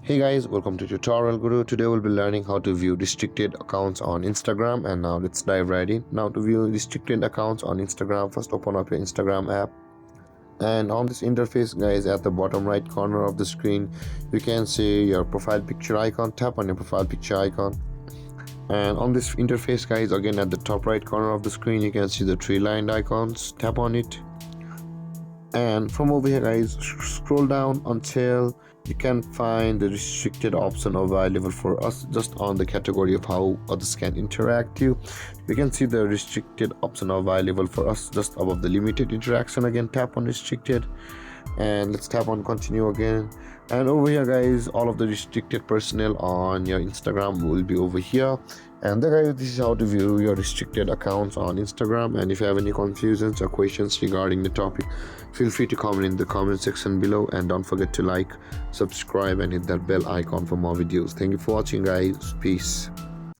Hey guys, welcome to Tutorial Guru. Today we'll be learning how to view restricted accounts on Instagram, and now let's dive right in. Now to view restricted accounts on Instagram, first open up your Instagram app, and on this interface guys, at the bottom right corner of the screen you can see your profile picture icon. Tap on your profile picture icon, and on this interface guys, again at the top right corner of the screen you can see the three lined icons. Tap on it, and from over here guys, scroll down until you can find the restricted option available for us just on the category of how others can interact you. We can see the restricted option available for us just above the limited interaction. Again, tap on restricted, and let's tap on continue again. And over here guys, all of the restricted personnel on your Instagram will be over here. And guys, this is how to view your restricted accounts on Instagram. And if you have any confusions or questions regarding the topic, feel free to comment in the comment section below, and don't forget to like, subscribe and hit that bell icon for more videos. Thank you for watching guys. Peace.